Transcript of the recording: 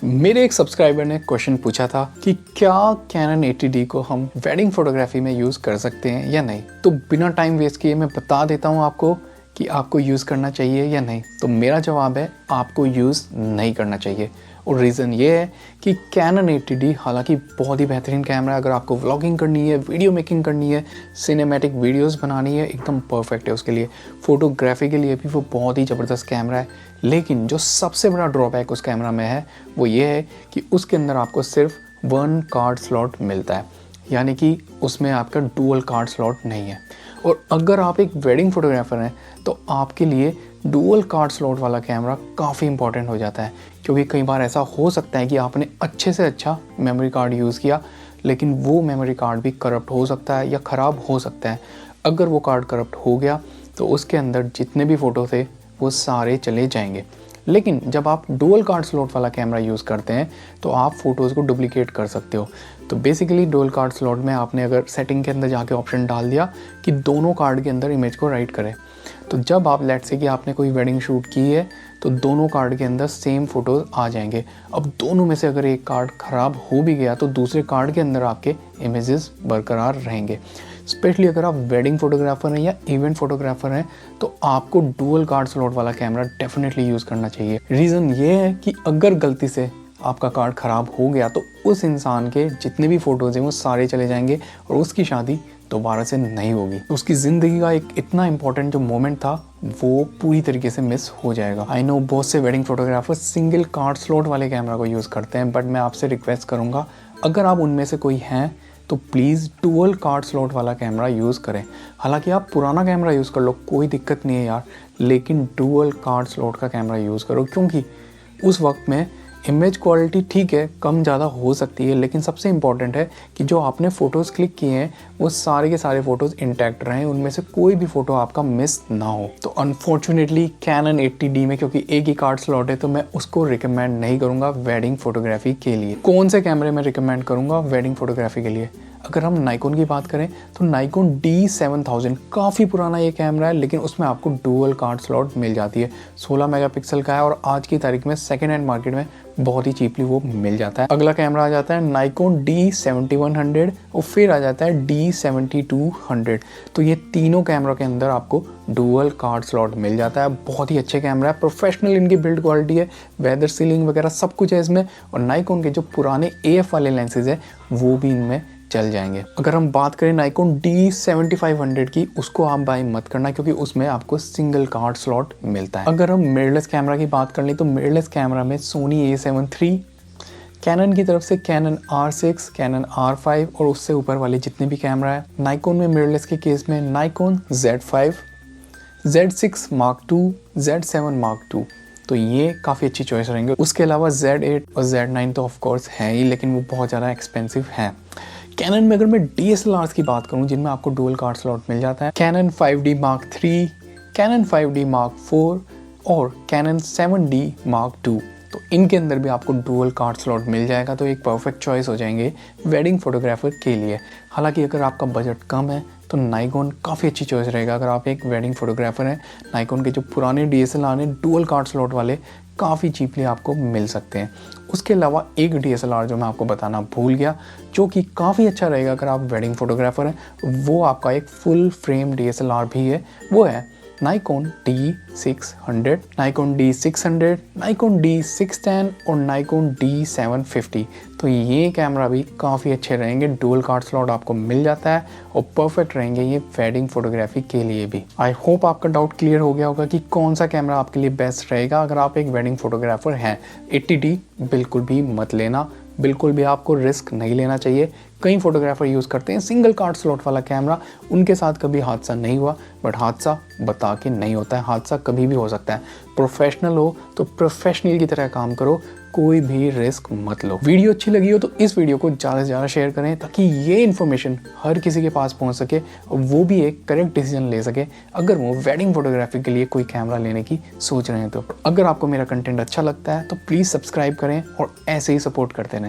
मेरे एक सब्सक्राइबर ने क्वेश्चन पूछा था कि क्या कैनन 80D को हम वेडिंग फोटोग्राफी में यूज़ कर सकते हैं या नहीं। तो बिना टाइम वेस्ट किए मैं बता देता हूँ आपको कि आपको यूज़ करना चाहिए या नहीं। तो मेरा जवाब है आपको यूज़ नहीं करना चाहिए। और रीज़न ये है कि कैनन 80D हालांकि बहुत ही बेहतरीन कैमरा है। अगर आपको व्लॉगिंग करनी है, वीडियो मेकिंग करनी है, सिनेमैटिक वीडियोस बनानी है, एकदम परफेक्ट है उसके लिए। फ़ोटोग्राफी के लिए भी वो बहुत ही ज़बरदस्त कैमरा है। लेकिन जो सबसे बड़ा ड्रॉबैक उस कैमरा में है वो ये है कि उसके अंदर आपको सिर्फ 1 कार्ड स्लॉट मिलता है, यानी कि उसमें आपका डुअल कार्ड स्लॉट नहीं है। और अगर आप एक वेडिंग फोटोग्राफर हैं तो आपके लिए डुअल कार्ड स्लॉट वाला कैमरा काफ़ी इंपॉर्टेंट हो जाता है, क्योंकि कई बार ऐसा हो सकता है कि आपने अच्छे से अच्छा मेमोरी कार्ड यूज़ किया लेकिन वो मेमोरी कार्ड भी करप्ट हो सकता है या ख़राब हो सकता है। अगर वो कार्ड करप्ट हो गया तो उसके अंदर जितने भी फ़ोटो थे वो सारे चले जाएंगे। लेकिन जब आप डुअल कार्ड स्लॉट वाला कैमरा यूज़ करते हैं तो आप फ़ोटोज़ को डुप्लीकेट कर सकते हो। तो बेसिकली डुअल कार्ड स्लॉट में आपने अगर सेटिंग के अंदर जाके ऑप्शन डाल दिया कि दोनों कार्ड के अंदर इमेज को राइट करें, तो जब आप लेट्स से कि आपने कोई वेडिंग शूट की है तो दोनों कार्ड के अंदर सेम फ़ोटोज़ आ जाएंगे। अब दोनों में से अगर एक कार्ड ख़राब हो भी गया तो दूसरे कार्ड के अंदर आपके इमेजेस बरकरार रहेंगे। स्पेशली अगर आप वेडिंग फोटोग्राफर हैं या इवेंट फोटोग्राफर हैं तो आपको डुअल कार्ड स्लॉट वाला कैमरा डेफिनेटली यूज़ करना चाहिए। रीज़न ये है कि अगर गलती से आपका कार्ड ख़राब हो गया तो उस इंसान के जितने भी फ़ोटोज़ हैं वो सारे चले जाएंगे और उसकी शादी दोबारा से नहीं होगी। उसकी ज़िंदगी का एक इतना इंपॉर्टेंट जो मोमेंट था वो पूरी तरीके से मिस हो जाएगा। आई नो बहुत से wedding photographer single card slot वाले कैमरा को यूज़ करते हैं, बट मैं आपसे रिक्वेस्ट करूँगा अगर आप उनमें से कोई हैं तो प्लीज़ डुअल कार्ड स्लॉट वाला कैमरा यूज़ करें। हालांकि आप पुराना कैमरा यूज़ कर लो, कोई दिक्कत नहीं है यार, लेकिन डुअल कार्ड स्लॉट का कैमरा यूज़ करो, क्योंकि उस वक्त में इमेज क्वालिटी ठीक है कम ज़्यादा हो सकती है, लेकिन सबसे इम्पॉर्टेंट है कि जो आपने फ़ोटोज़ क्लिक किए हैं वो सारे के सारे फ़ोटोज़ इंटैक्ट रहें, उनमें से कोई भी फ़ोटो आपका मिस ना हो। तो अनफॉर्चुनेटली कैनन 80D में क्योंकि एक ही कार्ड स्लॉट है तो मैं उसको रिकमेंड नहीं करूँगा वेडिंग फोटोग्राफी के लिए। कौन से कैमरे में रिकमेंड करूँगा वेडिंग फोटोग्राफी के लिए? अगर हम नाइकोन की बात करें तो नाइकोन D7000 काफ़ी पुराना ये कैमरा है, लेकिन उसमें आपको डुअल कार्ड स्लॉट मिल जाती है। 16 मेगापिक्सल का है और आज की तारीख में सेकेंड हैंड मार्केट में बहुत ही चीपली वो मिल जाता है। अगला कैमरा आ जाता है नाइकोन D7100 और फिर आ जाता है D7200। तो ये तीनों कैमरों के अंदर आपको डुअल कार्ड स्लॉट मिल जाता है। बहुत ही अच्छे कैमरा है, प्रोफेशनल इनकी बिल्ड क्वालिटी है, वेदर सीलिंग वगैरह सब कुछ है इसमें। और नाइकोन के जो पुराने AF वाले लेंसेज है वो भी इनमें चल जाएंगे। अगर हम बात करें नाइकोन D7500 की, उसको आप बाय मत करना क्योंकि उसमें आपको सिंगल कार्ड स्लॉट मिलता है। अगर हम मिररलेस कैमरा की बात कर लें तो मिररलेस कैमरा में सोनी A7 III, कैनन की तरफ से कैनन R6, कैनन R5 और उससे ऊपर वाले जितने भी कैमरा है। नाइकोन में मिररलेस के केस में नाइकोन Z5, Z6 Mark II, Z7 Mark II, तो ये काफ़ी अच्छी चॉइस रहेंगे। उसके अलावा Z8 और Z9 तो ऑफ कोर्स है ही, लेकिन वो बहुत ज़्यादा एक्सपेंसिव है। कैनन में अगर मैं DSLRs की बात करूं जिनमें आपको डुअल कार्ड स्लॉट मिल जाता है, Canon 5D Mark III, Canon 5D Mark IV और कैनन 7D Mark II, तो इनके अंदर भी आपको डुअल कार्ड स्लॉट मिल जाएगा। तो एक परफेक्ट चॉइस हो जाएंगे वेडिंग फोटोग्राफर के लिए। हालांकि अगर आपका बजट कम है तो नाइकोन काफ़ी अच्छी चॉइस रहेगा। अगर आप एक वेडिंग फोटोग्राफर हैं, नाइकोन के जो पुराने DSLR हैं डुअल कार्ड स्लॉट वाले काफ़ी चीपली आपको मिल सकते हैं। उसके अलावा एक DSLR जो मैं आपको बताना भूल गया, जो कि काफ़ी अच्छा रहेगा अगर आप वेडिंग फोटोग्राफर हैं, वो आपका एक फुल फ्रेम DSLR भी है, वो है नाइकोन D600, नाइकोन D600, नाइकोन D610 और नाइकोन D750। तो ये कैमरा भी काफ़ी अच्छे रहेंगे, डुअल कार्ड स्लॉट आपको मिल जाता है और परफेक्ट रहेंगे ये वेडिंग फोटोग्राफी के लिए भी। आई होप आपका डाउट क्लियर हो गया होगा कि कौन सा कैमरा आपके लिए बेस्ट रहेगा अगर आप एक वेडिंग फोटोग्राफर हैं। 80D बिल्कुल भी मत लेना, बिल्कुल भी आपको रिस्क नहीं लेना चाहिए। कई फोटोग्राफर यूज़ करते हैं सिंगल कार्ड स्लॉट वाला कैमरा, उनके साथ कभी हादसा नहीं हुआ, बट हादसा बता के नहीं होता है, हादसा कभी भी हो सकता है। प्रोफेशनल हो तो प्रोफेशनल की तरह काम करो, कोई भी रिस्क मत लो। वीडियो अच्छी लगी हो तो इस वीडियो को ज़्यादा से ज़्यादा शेयर करें ताकि ये इन्फॉर्मेशन हर किसी के पास पहुंच सके और वो भी एक करेक्ट डिसीजन ले सके अगर वो वेडिंग फोटोग्राफी के लिए कोई कैमरा लेने की सोच रहे हैं। तो अगर आपको मेरा कंटेंट अच्छा लगता है तो प्लीज़ सब्सक्राइब करें और ऐसे ही सपोर्ट करते रहें।